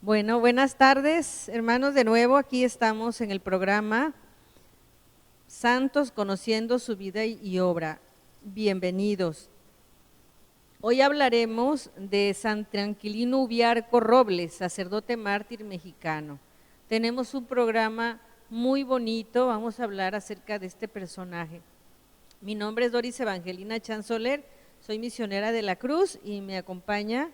Bueno, buenas tardes, hermanos. De nuevo, aquí estamos en el programa Santos, conociendo su vida y obra. Bienvenidos. Hoy hablaremos de San Tranquilino Ubiarco Robles, sacerdote mártir mexicano. Tenemos un programa muy bonito, vamos a hablar acerca de este personaje. Mi nombre es Doris Evangelina Chansoler, soy misionera de la Cruz y me acompaña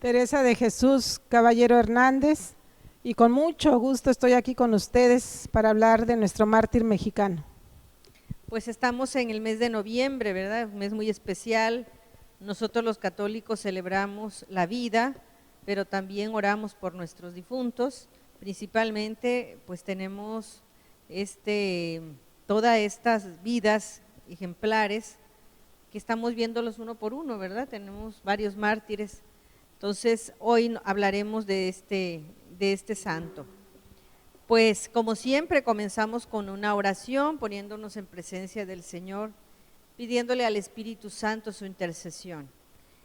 Teresa de Jesús Caballero Hernández, y con mucho gusto estoy aquí con ustedes para hablar de nuestro mártir mexicano. Pues estamos en el mes de noviembre, ¿verdad? Un mes muy especial. Nosotros los católicos celebramos la vida, pero también oramos por nuestros difuntos. Principalmente, pues tenemos todas estas vidas ejemplares que estamos viéndolos uno por uno, ¿verdad? Tenemos varios mártires. Entonces, hoy hablaremos de este santo. Pues, como siempre, comenzamos con una oración, poniéndonos en presencia del Señor, pidiéndole al Espíritu Santo su intercesión.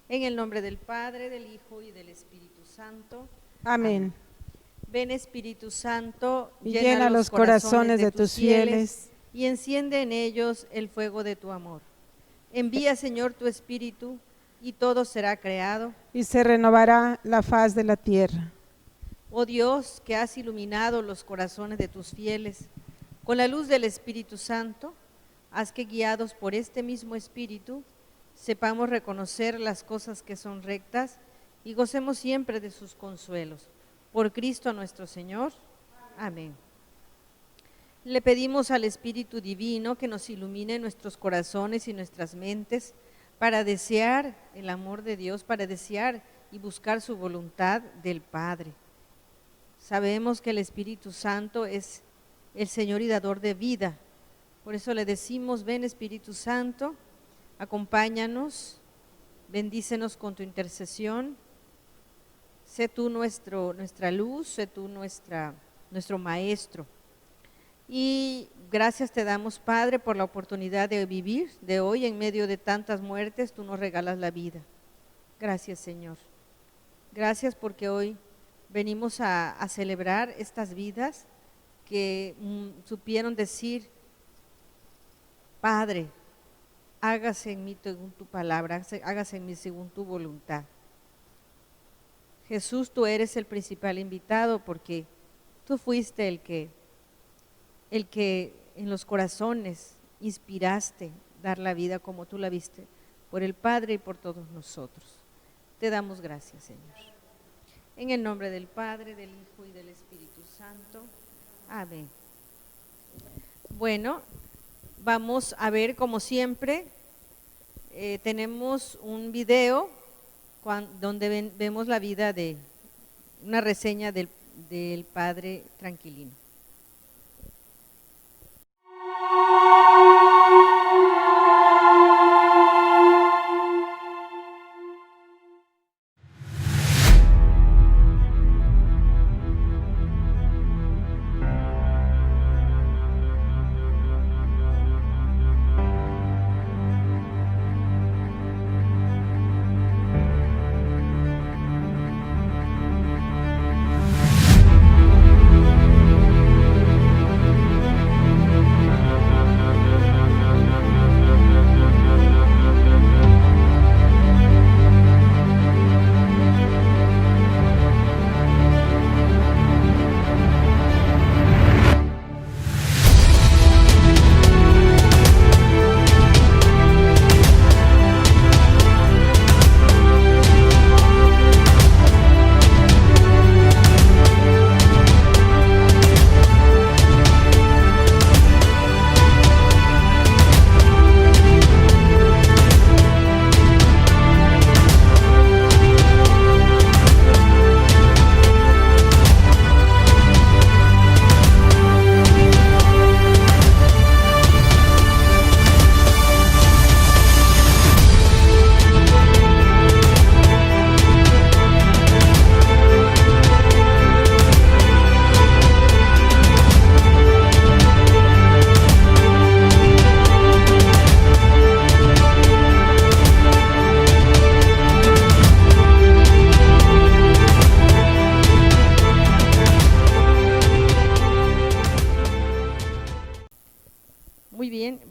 En el nombre del Padre, del Hijo y del Espíritu Santo. Amén. Ven, Espíritu Santo, y llena los corazones de tus fieles y enciende en ellos el fuego de tu amor. Envía, Señor, tu Espíritu, y todo será creado, y se renovará la faz de la tierra. Oh Dios, que has iluminado los corazones de tus fieles con la luz del Espíritu Santo, haz que, guiados por este mismo Espíritu, sepamos reconocer las cosas que son rectas y gocemos siempre de sus consuelos. Por Cristo nuestro Señor. Amén. Le pedimos al Espíritu Divino que nos ilumine nuestros corazones y nuestras mentes para desear el amor de Dios, para desear y buscar su voluntad del Padre. Sabemos que el Espíritu Santo es el Señor y dador de vida. Por eso le decimos: ven, Espíritu Santo, acompáñanos, bendícenos con tu intercesión. Sé tú nuestra luz, sé tú nuestro maestro. Y gracias te damos, Padre, por la oportunidad de vivir de hoy en medio de tantas muertes. Tú nos regalas la vida. Gracias, Señor. Gracias porque hoy venimos a celebrar estas vidas que supieron decir: Padre, hágase en mí según tu palabra, hágase en mí según tu voluntad. Jesús, tú eres el principal invitado porque tú fuiste el que en los corazones inspiraste dar la vida como tú la viste, por el Padre y por todos nosotros. Te damos gracias, Señor. En el nombre del Padre, del Hijo y del Espíritu Santo. Amén. Bueno, vamos a ver, como siempre, tenemos un video donde vemos la vida de una reseña del Padre Tranquilino.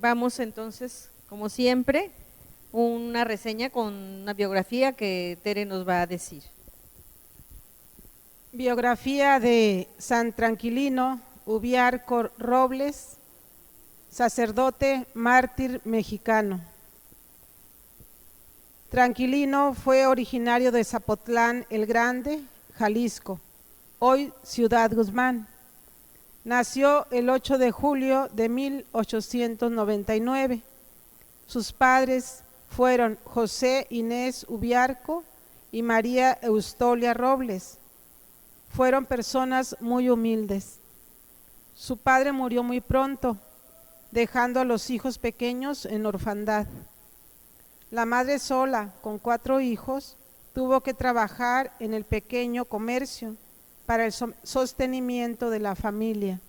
vamos entonces, como siempre, una reseña con una biografía que Tere nos va a decir. Biografía de San Tranquilino Ubiarco Robles, sacerdote mártir mexicano. Tranquilino fue originario de Zapotlán el Grande, Jalisco, hoy Ciudad Guzmán. Nació el 8 de julio de 1899. Sus padres fueron José Inés Ubiarco y María Eustolia Robles. Fueron personas muy humildes. Su padre murió muy pronto, dejando a los hijos pequeños en orfandad. La madre sola, con 4 hijos, tuvo que trabajar en el pequeño comercio para el sostenimiento de la familia.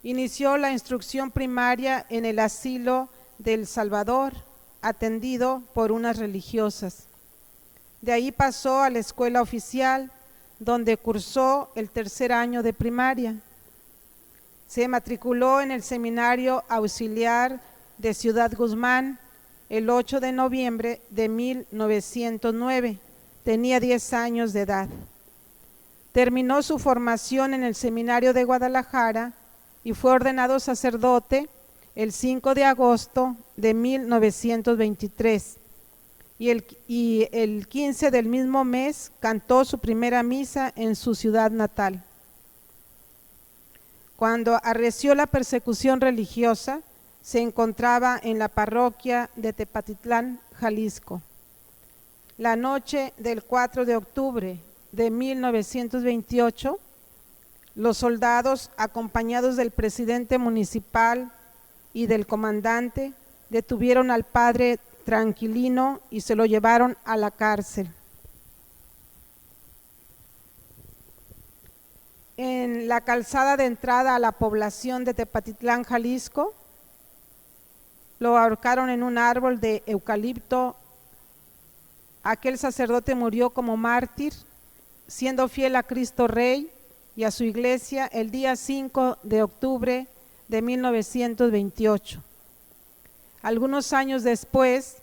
Inició la instrucción primaria en el asilo del Salvador, atendido por unas religiosas. De ahí pasó a la escuela oficial, donde cursó el 3er año de primaria. Se matriculó en el Seminario Auxiliar de Ciudad Guzmán el 8 de noviembre de 1909. Tenía 10 años de edad. Terminó su formación en el Seminario de Guadalajara y fue ordenado sacerdote el 5 de agosto de 1923. Y el 15 del mismo mes cantó su primera misa en su ciudad natal. Cuando arreció la persecución religiosa, se encontraba en la parroquia de Tepatitlán, Jalisco. La noche del 4 de octubre de 1928, los soldados, acompañados del presidente municipal y del comandante, detuvieron al padre Tranquilino y se lo llevaron a la cárcel. En la calzada de entrada a la población de Tepatitlán, Jalisco, lo ahorcaron en un árbol de eucalipto. Aquel sacerdote murió como mártir, siendo fiel a Cristo Rey y a su iglesia el día 5 de octubre de 1928. Algunos años después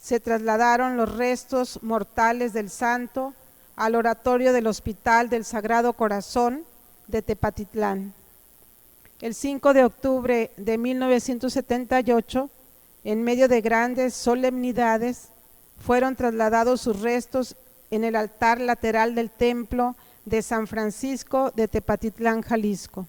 se trasladaron los restos mortales del santo al oratorio del Hospital del Sagrado Corazón de Tepatitlán. El 5 de octubre de 1978, en medio de grandes solemnidades, fueron trasladados sus restos en el altar lateral del templo de San Francisco de Tepatitlán, Jalisco.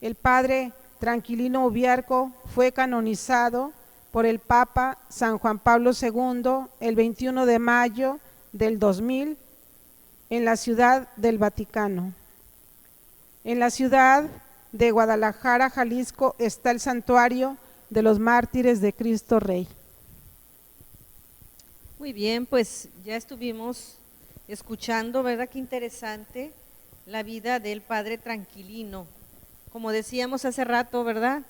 El padre Tranquilino Ubiarco fue canonizado por el Papa San Juan Pablo II el 21 de mayo del 2000 en la Ciudad del Vaticano. En la ciudad de Guadalajara, Jalisco, está el santuario de los mártires de Cristo Rey. Muy bien, pues ya estuvimos escuchando, ¿verdad? Qué interesante la vida del padre Tranquilino. Como decíamos hace rato, ¿verdad?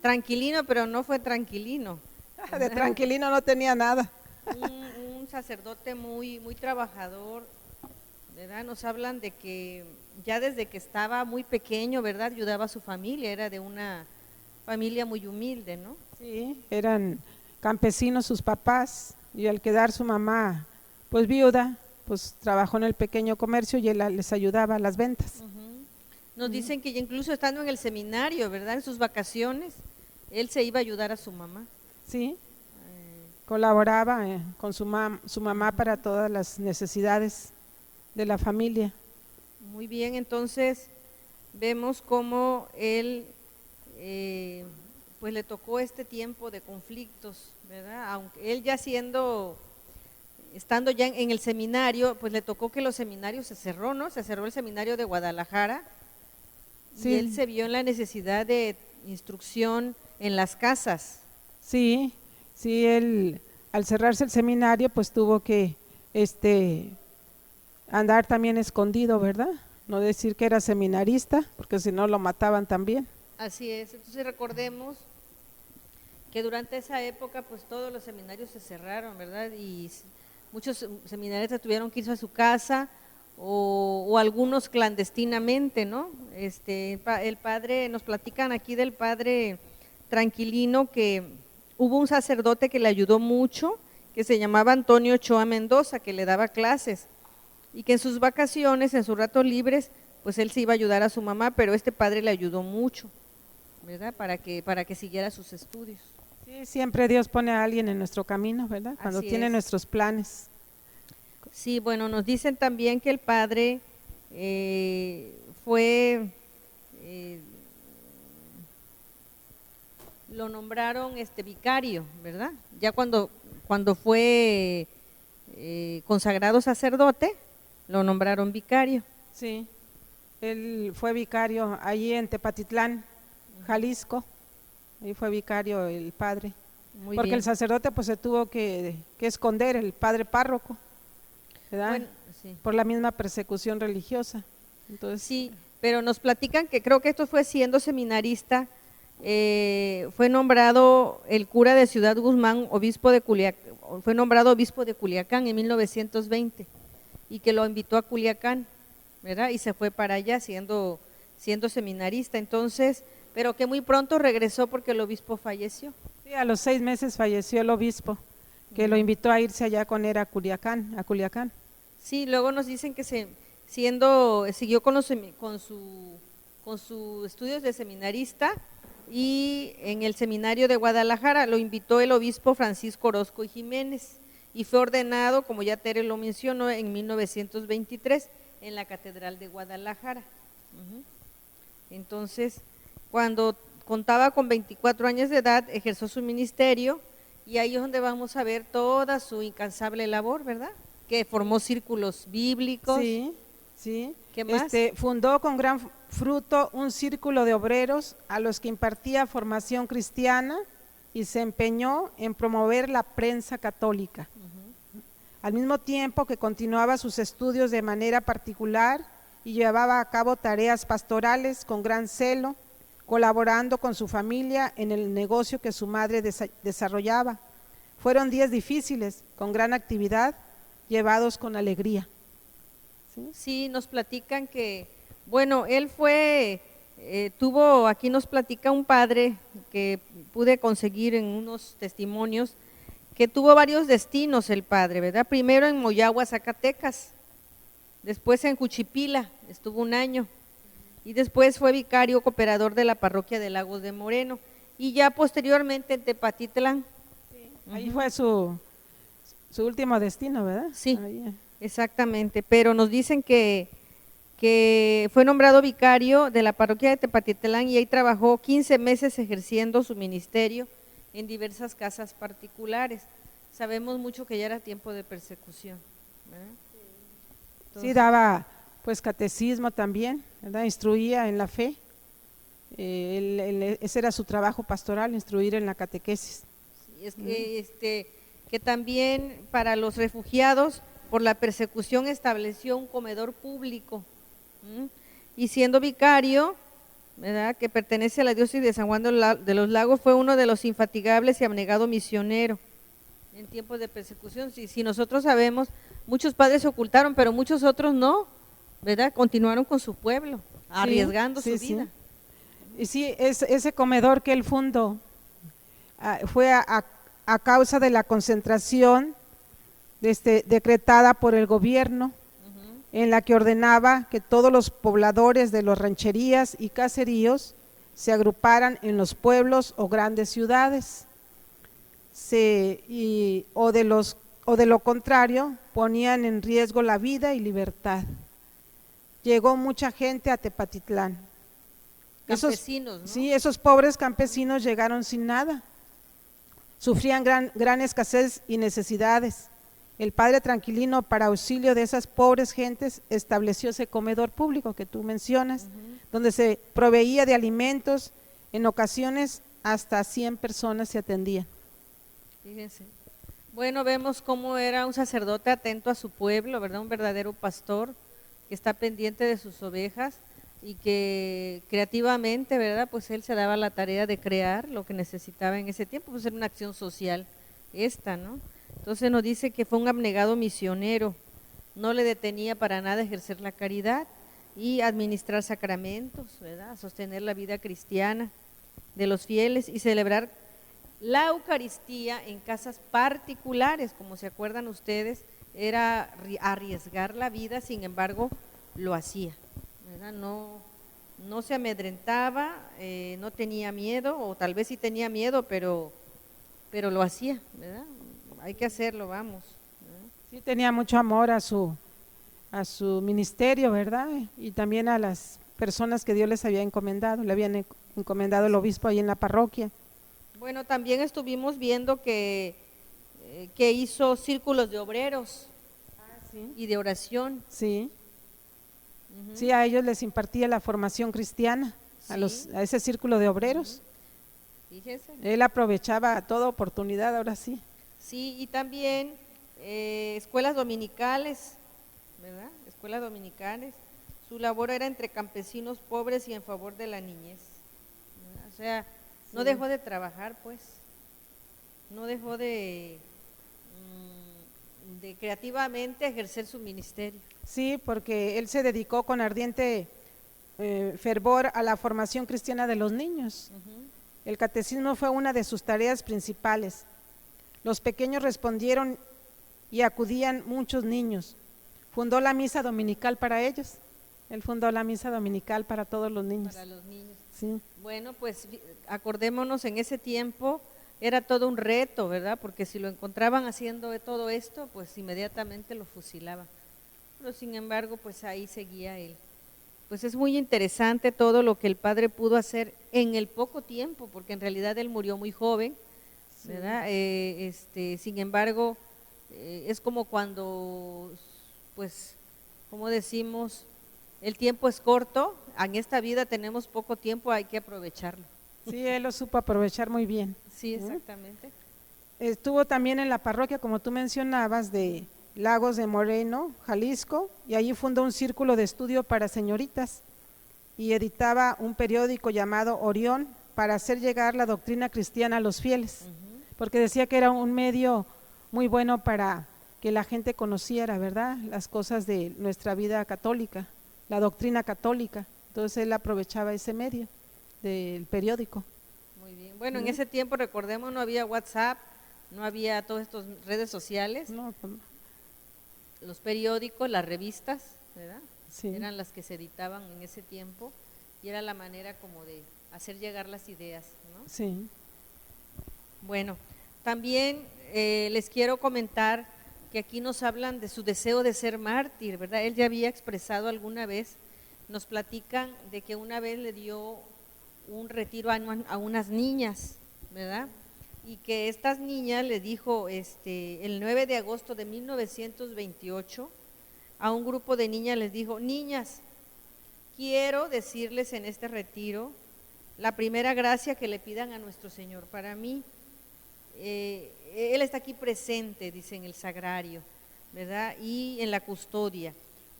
Tranquilino, pero no fue tranquilino. De Tranquilino no tenía nada. Un sacerdote muy trabajador, ¿verdad? Nos hablan de que ya desde que estaba muy pequeño, ¿verdad? Ayudaba a su familia, era de una familia muy humilde, ¿no? Sí, eran campesinos sus papás, y al quedar su mamá pues viuda, pues trabajó en el pequeño comercio y él les ayudaba a las ventas. Nos dicen que incluso estando en el seminario, ¿verdad? En sus vacaciones, él se iba a ayudar a su mamá. Sí, colaboraba con su mamá para todas las necesidades de la familia. Muy bien, entonces vemos cómo él pues le tocó este tiempo de conflictos, ¿verdad? Aunque él ya estando ya en el seminario, pues le tocó que los seminarios se cerró, ¿no? Se cerró el seminario de Guadalajara. Sí. Y él se vio en la necesidad de instrucción en las casas. Sí, él al cerrarse el seminario pues tuvo que andar también escondido, ¿verdad? No decir que era seminarista, porque si no lo mataban también. Así es, entonces recordemos que durante esa época pues todos los seminarios se cerraron, ¿verdad? Y muchos seminaristas tuvieron que irse a su casa o algunos clandestinamente, ¿no? El padre, nos platican aquí del padre Tranquilino que hubo un sacerdote que le ayudó mucho, que se llamaba Antonio Ochoa Mendoza, que le daba clases, y que en sus vacaciones, en sus ratos libres, pues él se iba a ayudar a su mamá, pero este padre le ayudó mucho, ¿verdad? Para que siguiera sus estudios. Sí, siempre Dios pone a alguien en nuestro camino, ¿verdad? Cuando Así tiene es. nuestros planes. Sí, bueno, nos dicen también que el padre fue, lo nombraron vicario, ¿verdad? Ya cuando fue consagrado sacerdote, lo nombraron vicario. Sí, él fue vicario allí en Tepatitlán, Jalisco. Ahí fue vicario el padre. Muy Porque bien. el sacerdote pues se tuvo que esconder, el padre párroco, ¿verdad? Bueno, sí. Por la misma persecución religiosa. Entonces, Sí, pero nos platican que creo que esto fue siendo seminarista, fue nombrado el cura de Ciudad Guzmán, obispo de Culiacán, fue nombrado obispo de Culiacán en 1920 y que lo invitó a Culiacán, ¿verdad? Y se fue para allá siendo seminarista, entonces, pero que muy pronto regresó porque el obispo falleció. sí, a los 6 meses falleció el obispo, que lo invitó a irse allá con él a Culiacán. Sí, luego nos dicen que siguió con sus estudios de seminarista y en el seminario de Guadalajara lo invitó el obispo Francisco Orozco y Jiménez y fue ordenado, como ya Tere lo mencionó, en 1923 en la Catedral de Guadalajara. Entonces, cuando contaba con 24 años de edad, ejerció su ministerio y ahí es donde vamos a ver toda su incansable labor, ¿verdad? Que formó círculos bíblicos. Sí, sí. ¿Qué más? Fundó con gran fruto un círculo de obreros a los que impartía formación cristiana y se empeñó en promover la prensa católica. Al mismo tiempo que continuaba sus estudios de manera particular y llevaba a cabo tareas pastorales con gran celo, colaborando con su familia en el negocio que su madre desarrollaba. Fueron días difíciles, con gran actividad, llevados con alegría. Sí, nos platican que, bueno, él aquí nos platica un padre que pude conseguir en unos testimonios, que tuvo varios destinos el padre, ¿verdad? Primero en Moyagua, Zacatecas, después en Juchipila, estuvo un año, y después fue vicario cooperador de la parroquia de Lagos de Moreno, y ya posteriormente en Tepatitlán. Ahí fue su último destino, ¿verdad? Sí, ahí. Exactamente, pero nos dicen que fue nombrado vicario de la parroquia de Tepatitlán y ahí trabajó 15 meses ejerciendo su ministerio en diversas casas particulares. Sabemos mucho que ya era tiempo de persecución, ¿verdad? Sí, daba pues catecismo también, ¿verdad? Instruía en la fe. Ese era su trabajo pastoral, instruir en la catequesis. Sí, es que también para los refugiados por la persecución estableció un comedor público, y siendo vicario, ¿verdad?, que pertenece a la diócesis de San Juan de los Lagos, fue uno de los infatigables y abnegado misionero en tiempos de persecución. Si nosotros sabemos, muchos padres se ocultaron, pero muchos otros no, ¿verdad? Continuaron con su pueblo, arriesgando su vida. Y sí, ese comedor que él fundó fue a causa de la concentración decretada por el gobierno, en la que ordenaba que todos los pobladores de las rancherías y caseríos se agruparan en los pueblos o grandes ciudades, o de lo contrario ponían en riesgo la vida y libertad. Llegó mucha gente a Tepatitlán. Campesinos, ¿no? Sí, esos pobres campesinos llegaron sin nada, sufrían gran escasez y necesidades. El padre Tranquilino, para auxilio de esas pobres gentes, estableció ese comedor público que tú mencionas, donde se proveía de alimentos, en ocasiones hasta 100 personas se atendían. Fíjense. Bueno, vemos cómo era un sacerdote atento a su pueblo, ¿verdad? Un verdadero pastor que está pendiente de sus ovejas y que creativamente, ¿verdad?, pues él se daba la tarea de crear lo que necesitaba en ese tiempo, pues era una acción social ¿no? Entonces nos dice que fue un abnegado misionero, no le detenía para nada ejercer la caridad y administrar sacramentos, ¿verdad?, sostener la vida cristiana. de los fieles y celebrar la Eucaristía en casas particulares, como se acuerdan ustedes, era arriesgar la vida, sin embargo, lo hacía, ¿verdad? No se amedrentaba, no tenía miedo, o tal vez sí tenía miedo, pero lo hacía, ¿verdad? Hay que hacerlo, vamos, ¿verdad? Sí, tenía mucho amor a su ministerio, ¿verdad? Y también a las personas que Dios les había encomendado, le habían encomendado el obispo ahí en la parroquia. Bueno, también estuvimos viendo que hizo círculos de obreros Sí. y de oración. Sí, Ujú. sí, a ellos les impartía la formación cristiana, Sí. a ese círculo de obreros. Fíjese. Él aprovechaba toda oportunidad, ahora sí. Sí, y también escuelas dominicales, ¿verdad? Escuelas dominicales. Su labor era entre campesinos pobres y en favor de la niñez, ¿verdad? O sea, no Sí. dejó de trabajar, pues, no dejó de creativamente ejercer su ministerio. Sí, porque él se dedicó con ardiente fervor a la formación cristiana de los niños. Ujú. El catecismo fue una de sus tareas principales. Los pequeños respondieron y acudían muchos niños. Fundó la misa dominical para ellos. Él fundó la misa dominical para todos los niños. Para los niños. Sí, Bueno, pues acordémonos, en ese tiempo era todo un reto, ¿verdad? Porque si lo encontraban haciendo todo esto, pues inmediatamente lo fusilaban. Pero sin embargo, pues ahí seguía él. Pues es muy interesante todo lo que el padre pudo hacer en el poco tiempo, porque en realidad él murió muy joven, ¿verdad? Sin embargo, es como cuando, pues, como decimos, el tiempo es corto, en esta vida tenemos poco tiempo, hay que aprovecharlo. sí, él lo supo aprovechar muy bien. Sí, exactamente. Estuvo también en la parroquia, como tú mencionabas, de Lagos de Moreno, Jalisco, y allí fundó un círculo de estudio para señoritas y editaba un periódico llamado Orión para hacer llegar la doctrina cristiana a los fieles, porque decía que era un medio muy bueno para que la gente conociera, ¿verdad?, las cosas de nuestra vida católica, la doctrina católica. Entonces él aprovechaba ese medio del periódico. Muy bien. Bueno, en ese tiempo, recordemos, no había WhatsApp, no había todas estas redes sociales, No, pues, los periódicos, las revistas, ¿verdad? sí. Eran las que se editaban en ese tiempo y era la manera como de hacer llegar las ideas, ¿no? Sí. Bueno, también les quiero comentar que aquí nos hablan de su deseo de ser mártir, ¿verdad? Él ya había expresado alguna vez, nos platican de que una vez le dio un retiro a unas niñas, ¿verdad? Y que estas niñas le dijo el 9 de agosto de 1928 a un grupo de niñas, les dijo: niñas, quiero decirles en este retiro la primera gracia que le pidan a nuestro Señor para mí. Él está aquí presente, dice, en el sagrario, ¿verdad? Y en la custodia.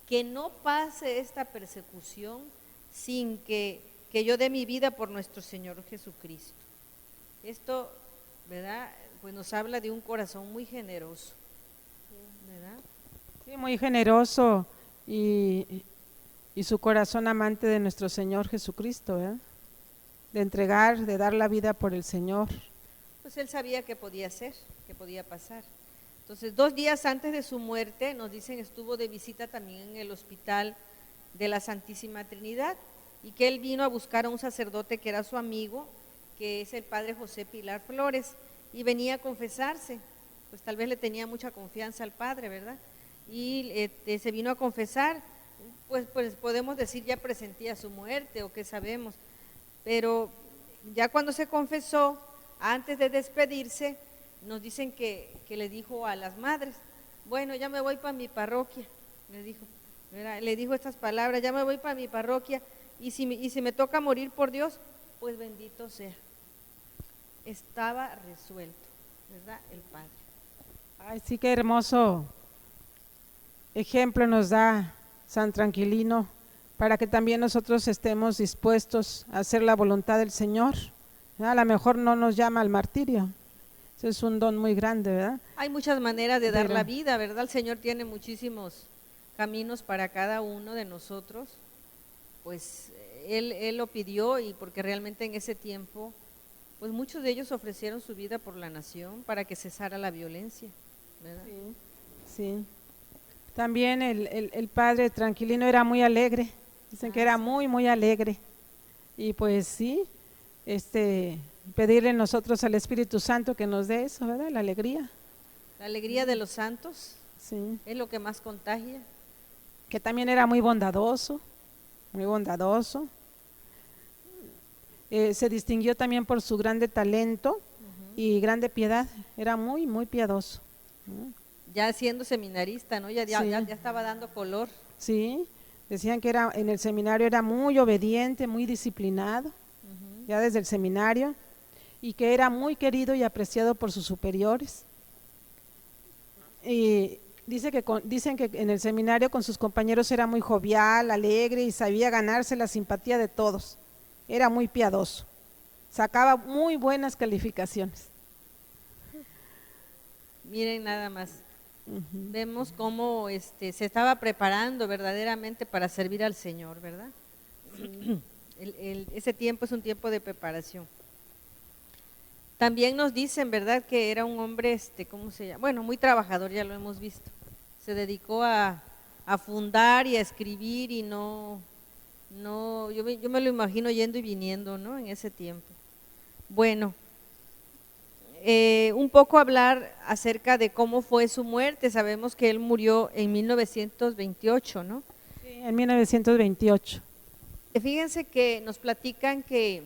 Que no pase esta persecución sin que yo dé mi vida por nuestro Señor Jesucristo. Esto, ¿verdad?, pues nos habla de un corazón muy generoso, ¿verdad? Sí, muy generoso y su corazón amante de nuestro Señor Jesucristo, ¿verdad?, de entregar, de dar la vida por el Señor. Pues él sabía que podía ser, que podía pasar. Entonces, 2 días antes de su muerte, nos dicen, estuvo de visita también en el hospital de la Santísima Trinidad, y que él vino a buscar a un sacerdote que era su amigo, que es el padre José Pilar Flores, y venía a confesarse. Pues tal vez le tenía mucha confianza al padre, ¿verdad? Y se vino a confesar, pues podemos decir ya presentía su muerte o qué sabemos, pero ya cuando se confesó, antes de despedirse, nos dicen que le dijo a las madres: bueno, ya me voy para mi parroquia, le dijo, ¿verdad? Le dijo estas palabras: ya me voy para mi parroquia, y si me toca morir por Dios, pues bendito sea. Estaba resuelto, ¿verdad?, el padre. Ay, sí, qué hermoso ejemplo nos da San Tranquilino para que también nosotros estemos dispuestos a hacer la voluntad del Señor. A lo mejor no nos llama al martirio, eso es un don muy grande, ¿verdad? Hay muchas maneras de dar Pero- la vida, ¿verdad? El Señor tiene muchísimos caminos para cada uno de nosotros. Pues él lo pidió, y porque realmente en ese tiempo pues muchos de ellos ofrecieron su vida por la nación para que cesara la violencia, ¿verdad? Sí. También el padre Tranquilino era muy alegre, dicen que era muy, muy alegre. Y pues sí, pedirle nosotros al Espíritu Santo que nos dé eso, ¿verdad? La alegría. La alegría de los santos Sí. es lo que más contagia. Que también era muy bondadoso, muy bondadoso. Se distinguió también por su grande talento y grande piedad, era muy, muy piadoso. Ya siendo seminarista, ¿no? Ya Sí. estaba dando color. Sí, decían que era en el seminario era muy obediente, muy disciplinado, ya desde el seminario, y que era muy querido y apreciado por sus superiores. Y dicen que en el seminario con sus compañeros era muy jovial, alegre y sabía ganarse la simpatía de todos. Era muy piadoso, sacaba muy buenas calificaciones. Miren nada más. Vemos cómo se estaba preparando verdaderamente para servir al Señor, ¿verdad? Sí. Ese tiempo es un tiempo de preparación. También nos dicen, ¿verdad?, que era un hombre, ¿cómo se llama? Bueno, muy trabajador, ya lo hemos visto. Se dedicó a fundar y a escribir y yo me lo imagino yendo y viniendo, ¿no?, en ese tiempo. Bueno, un poco hablar acerca de cómo fue su muerte. Sabemos que él murió en 1928, ¿no? Sí, en 1928. Fíjense que nos platican que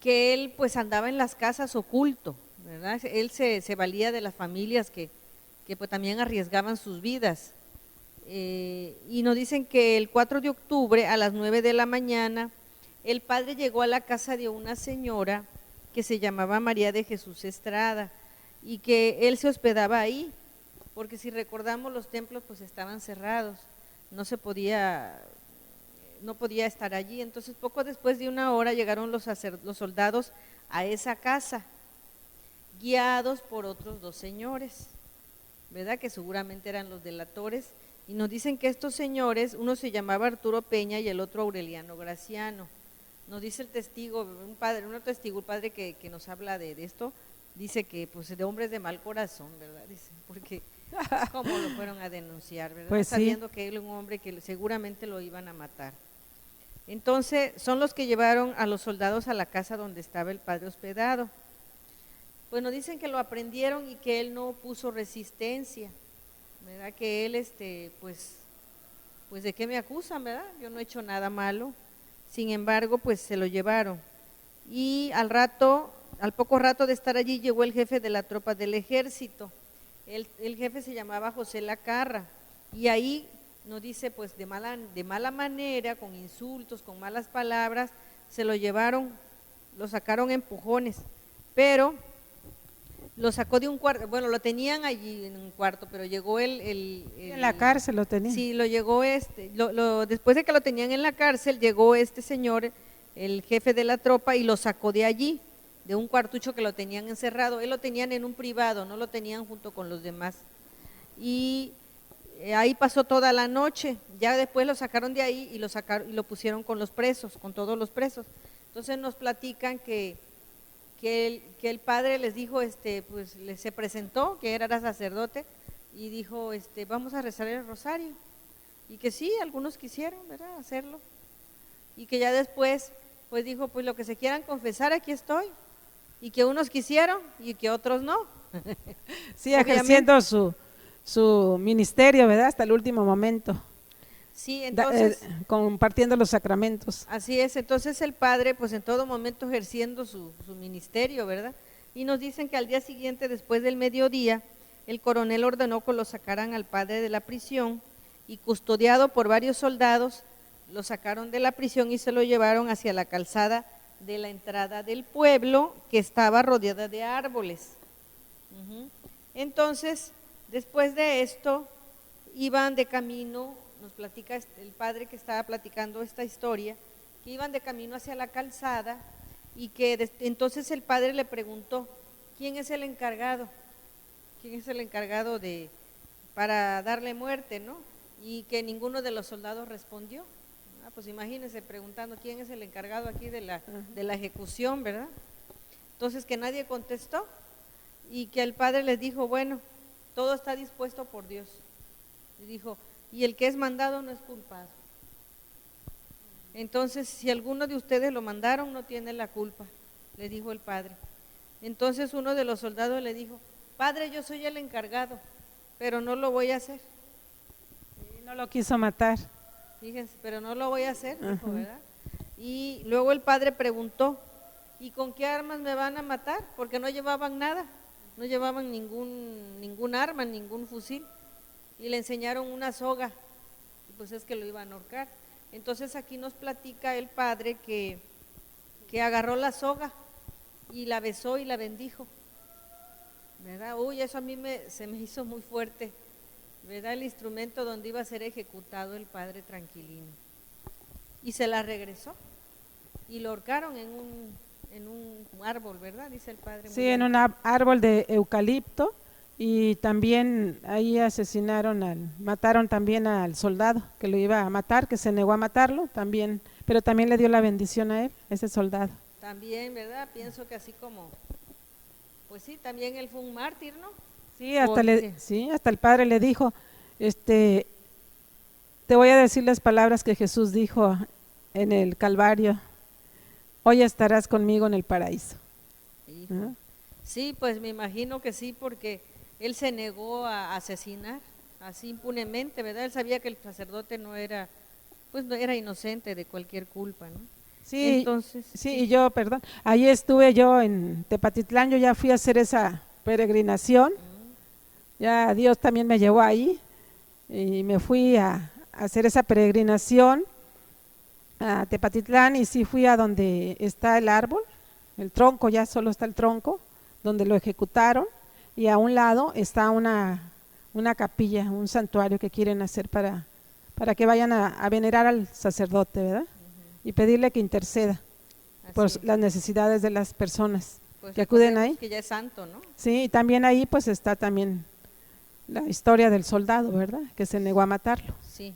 él pues andaba en las casas oculto, ¿verdad? Él se valía de las familias que pues también arriesgaban sus vidas. Y nos dicen que el 4 de octubre a las 9 de la mañana el padre llegó a la casa de una señora que se llamaba María de Jesús Estrada y que él se hospedaba ahí, porque si recordamos los templos pues estaban cerrados, no podía estar allí. Entonces poco después de una hora llegaron los soldados a esa casa, guiados por otros dos señores, ¿verdad?, que seguramente eran los delatores, y nos dicen que estos señores, uno se llamaba Arturo Peña y el otro Aureliano Graciano. Nos dice el testigo, el padre que nos habla de esto, dice que pues de hombres de mal corazón, ¿verdad? Dice, porque cómo lo fueron a denunciar, ¿verdad? Pues sabiendo que él era un hombre que seguramente lo iban a matar. Entonces son los que llevaron a los soldados a la casa donde estaba el padre hospedado. Pues nos dicen que lo aprendieron y que él no puso resistencia, ¿verdad? Que él pues ¿de qué me acusan, verdad? Yo no he hecho nada malo. Sin embargo, pues se lo llevaron. Y al poco rato de estar allí llegó el jefe de la tropa del ejército. El jefe se llamaba José Lacarra, y ahí nos dice pues de mala manera, con insultos, con malas palabras, se lo llevaron, lo sacaron a empujones, pero lo sacó de un cuarto, bueno, lo tenían allí en un cuarto, pero llegó en la cárcel lo tenía. Sí, lo llegó después de que lo tenían en la cárcel, llegó este señor, el jefe de la tropa, y lo sacó de allí, de un cuartucho que lo tenían encerrado. Él lo tenían en un privado, no lo tenían junto con los demás. Y ahí pasó toda la noche. Ya después lo sacaron de ahí y lo pusieron con los presos, con todos los presos. Entonces nos platican que el padre les dijo, pues se presentó, que era sacerdote, y dijo, vamos a rezar el rosario. Y que sí, algunos quisieron, ¿verdad?, hacerlo. Y que ya después, pues dijo, pues lo que se quieran confesar, aquí estoy. Y que unos quisieron y que otros no. Sí, ejerciendo su ministerio, ¿verdad?, hasta el último momento. Sí, entonces compartiendo los sacramentos. Así es, entonces el padre pues en todo momento ejerciendo su ministerio, ¿verdad? Y nos dicen que al día siguiente, después del mediodía, el coronel ordenó que lo sacaran al padre de la prisión, y custodiado por varios soldados, lo sacaron de la prisión y se lo llevaron hacia la calzada de la entrada del pueblo, que estaba rodeada de árboles. Entonces, después de esto, iban de camino, nos platica el padre que estaba platicando esta historia, que iban de camino hacia la calzada, y que entonces el padre le preguntó, ¿quién es el encargado? ¿Quién es el encargado para darle muerte, no? Y que ninguno de los soldados respondió, Pues imagínense preguntando quién es el encargado aquí de la ejecución, ¿verdad? Entonces que nadie contestó y que el padre les dijo, bueno, todo está dispuesto por Dios. Y dijo, y el que es mandado no es culpado. Entonces, si alguno de ustedes lo mandaron, no tiene la culpa, le dijo el padre. Entonces uno de los soldados le dijo, padre, yo soy el encargado, pero no lo voy a hacer. Y no lo quiso matar. Fíjense, pero no lo voy a hacer, dijo, ¿verdad? Y luego el padre preguntó, ¿y con qué armas me van a matar? Porque no llevaban nada, no llevaban ningún arma, ningún fusil. Y le enseñaron una soga, y pues es que lo iban a ahorcar. Entonces aquí nos platica el padre que agarró la soga y la besó y la bendijo, ¿verdad? Uy, eso a mí se me hizo muy fuerte, ¿verdad? El instrumento donde iba a ser ejecutado el padre Tranquilino. Y se la regresó y lo ahorcaron en un árbol, ¿verdad? Dice el padre. Sí, en un árbol de eucalipto, y también ahí mataron también al soldado que lo iba a matar, que se negó a matarlo también, pero también le dio la bendición a él, ese soldado. También, ¿verdad? Pienso que así como, pues sí, también él fue un mártir, ¿no? Sí, hasta el padre le dijo, te voy a decir las palabras que Jesús dijo en el Calvario, hoy estarás conmigo en el paraíso. ¿Ah? Sí, pues me imagino que sí, porque él se negó a asesinar así impunemente, ¿verdad? Él sabía que el sacerdote no era inocente de cualquier culpa, ¿no? Sí, entonces sí, y yo, perdón, ahí estuve yo en Tepatitlán, yo ya fui a hacer esa peregrinación, ya Dios también me llevó ahí y me fui a hacer esa peregrinación a Tepatitlán, y sí fui a donde está el árbol, el tronco, ya solo está el tronco, donde lo ejecutaron, y a un lado está una capilla, un santuario que quieren hacer para que vayan a venerar al sacerdote, ¿verdad? Y pedirle que interceda por las necesidades de las personas que acuden ahí. Que ya es santo, ¿no? Sí, y también ahí pues está también la historia del soldado, ¿verdad? Que se negó a matarlo. Sí.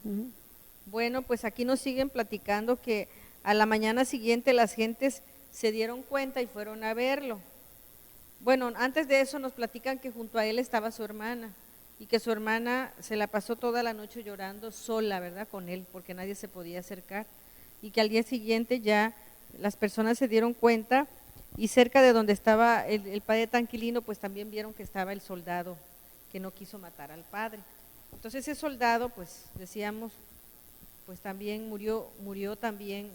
Bueno, pues aquí nos siguen platicando que a la mañana siguiente las gentes se dieron cuenta y fueron a verlo. Bueno, antes de eso nos platican que junto a él estaba su hermana y que su hermana se la pasó toda la noche llorando sola, ¿verdad? Con él, porque nadie se podía acercar, y que al día siguiente ya las personas se dieron cuenta, y cerca de donde estaba el padre Tranquilino, pues también vieron que estaba el soldado que no quiso matar al padre. Entonces ese soldado, pues decíamos, pues también murió también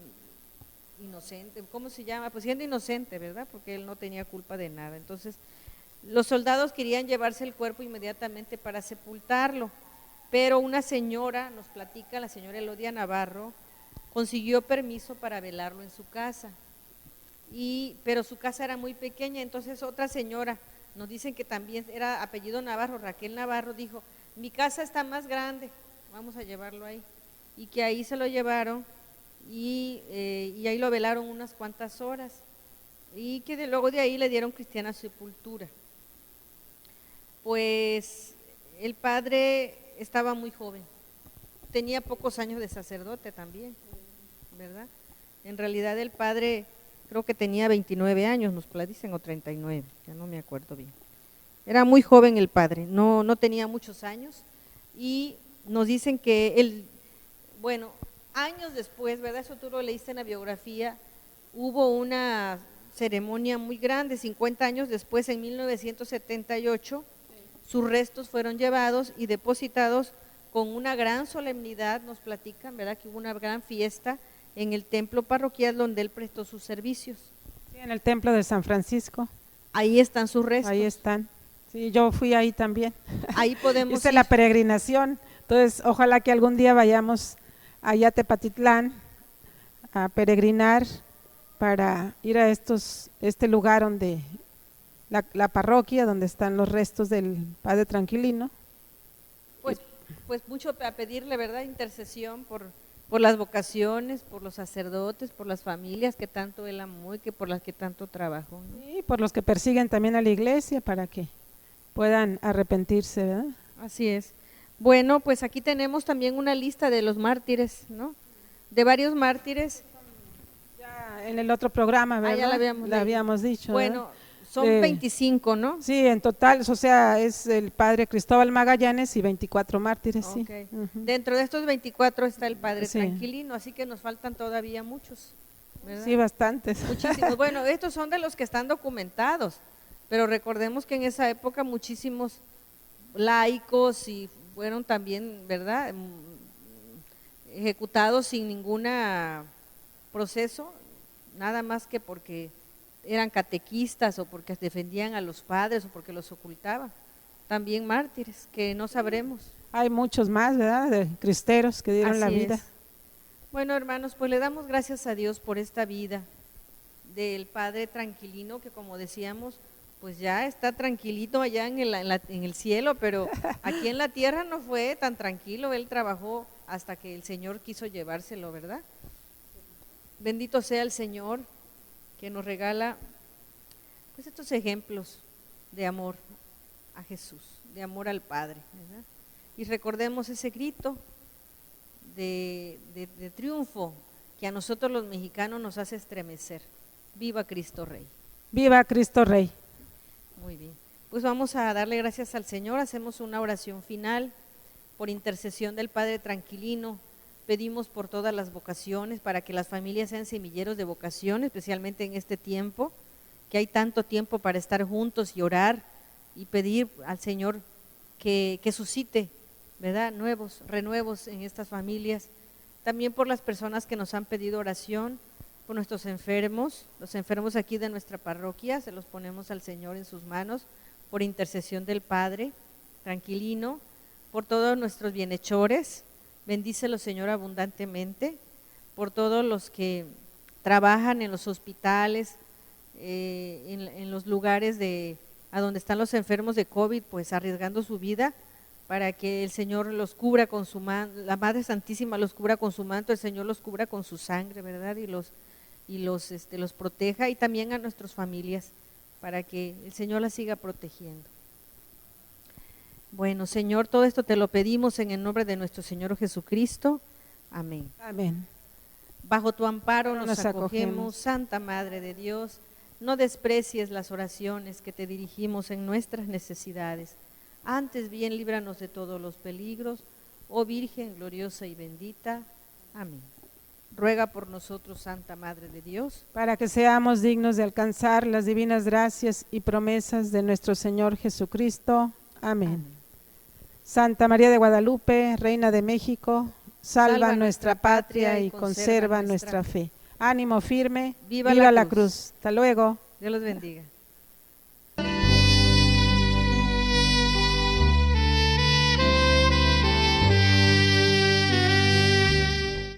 inocente, ¿cómo se llama? Pues siendo inocente, ¿verdad? Porque él no tenía culpa de nada. Entonces los soldados querían llevarse el cuerpo inmediatamente para sepultarlo, pero una señora, nos platica la señora Elodia Navarro, consiguió permiso para velarlo en su casa, pero su casa era muy pequeña. Entonces otra señora, nos dicen que también era apellido Navarro, Raquel Navarro, dijo, mi casa está más grande, vamos a llevarlo ahí, y que ahí se lo llevaron y ahí lo velaron unas cuantas horas, y que luego de ahí le dieron cristiana sepultura. Pues el padre estaba muy joven, tenía pocos años de sacerdote también, ¿verdad? En realidad el padre creo que tenía 29 años, nos dicen, o 39, ya no me acuerdo bien. Era muy joven el padre, no tenía muchos años, y nos dicen que él, bueno, años después, ¿verdad? Eso tú lo leíste en la biografía, hubo una ceremonia muy grande, 50 años después, en 1978, sus restos fueron llevados y depositados con una gran solemnidad, nos platican, ¿verdad? Que hubo una gran fiesta en el templo parroquial donde él prestó sus servicios. Sí, en el templo de San Francisco. Ahí están sus restos. Ahí están. Sí, yo fui ahí también. Ahí podemos hice la peregrinación, entonces ojalá que algún día vayamos allá a Tepatitlán a peregrinar para ir a este lugar donde la parroquia, donde están los restos del padre Tranquilino. Pues mucho a pedirle, ¿verdad? Intercesión por las vocaciones, por los sacerdotes, por las familias que tanto él amó y por las que tanto trabajó, ¿no? Sí, por los que persiguen también a la iglesia, para que puedan arrepentirse, ¿verdad? Así es. Bueno, pues aquí tenemos también una lista de los mártires, ¿no? de varios mártires. Ya en el otro programa, ¿verdad? ya la habíamos leído. habíamos dicho. Bueno, ¿verdad? son 25, ¿no? Sí, en total, o sea, es el padre Cristóbal Magallanes y 24 mártires, sí. Ok. Dentro de estos 24 está el padre Sí. Tranquilino, así que nos faltan todavía muchos, ¿verdad? Sí, bastantes. Muchísimos. Bueno, estos son de los que están documentados, pero recordemos que en esa época muchísimos laicos y fueron también, ¿verdad?, ejecutados sin ningún proceso, nada más que porque eran catequistas o porque defendían a los padres o porque los ocultaban. También mártires, que no sabremos. Hay muchos más, ¿verdad? De cristeros que dieron la Así vida. es. Bueno, hermanos, pues le damos gracias a Dios por esta vida del padre Tranquilino, que como decíamos, pues ya está tranquilito allá en el cielo, pero aquí en la tierra no fue tan tranquilo. Él trabajó hasta que el Señor quiso llevárselo, ¿verdad? Bendito sea el Señor que nos regala pues estos ejemplos de amor a Jesús, de amor al Padre, ¿verdad? Y recordemos ese grito de triunfo que a nosotros los mexicanos nos hace estremecer: ¡viva Cristo Rey! ¡Viva Cristo Rey! Muy bien, pues vamos a darle gracias al Señor. Hacemos una oración final por intercesión del Padre Tranquilino. Pedimos por todas las vocaciones, para que las familias sean semilleros de vocaciones, especialmente en este tiempo, que hay tanto tiempo para estar juntos y orar y pedir al Señor que suscite, ¿verdad?, renuevos en estas familias. También por las personas que nos han pedido oración, por nuestros enfermos, los enfermos aquí de nuestra parroquia, se los ponemos al Señor en sus manos, por intercesión del Padre Tranquilino, por todos nuestros bienhechores. Bendícelos, Señor, abundantemente, por todos los que trabajan en los hospitales, en los lugares a donde están los enfermos de COVID, pues arriesgando su vida, para que el Señor los cubra con su manto, la Madre Santísima los cubra con su manto, el Señor los cubra con su sangre, ¿verdad? Y los proteja, y también a nuestras familias, para que el Señor las siga protegiendo. Bueno, Señor, todo esto te lo pedimos en el nombre de nuestro Señor Jesucristo. Amén. Amén. Bajo tu amparo nos Nos acogemos, Santa Madre de Dios. No desprecies las oraciones que te dirigimos en nuestras necesidades. Antes bien, líbranos de todos los peligros, oh Virgen gloriosa y bendita. Amén. Ruega por nosotros, Santa Madre de Dios, para que seamos dignos de alcanzar las divinas gracias y promesas de nuestro Señor Jesucristo. Amén. Amén. Santa María de Guadalupe, Reina de México, salva nuestra patria y conserva nuestra fe. Ánimo firme, Viva viva la la cruz. Hasta luego. Dios los bendiga.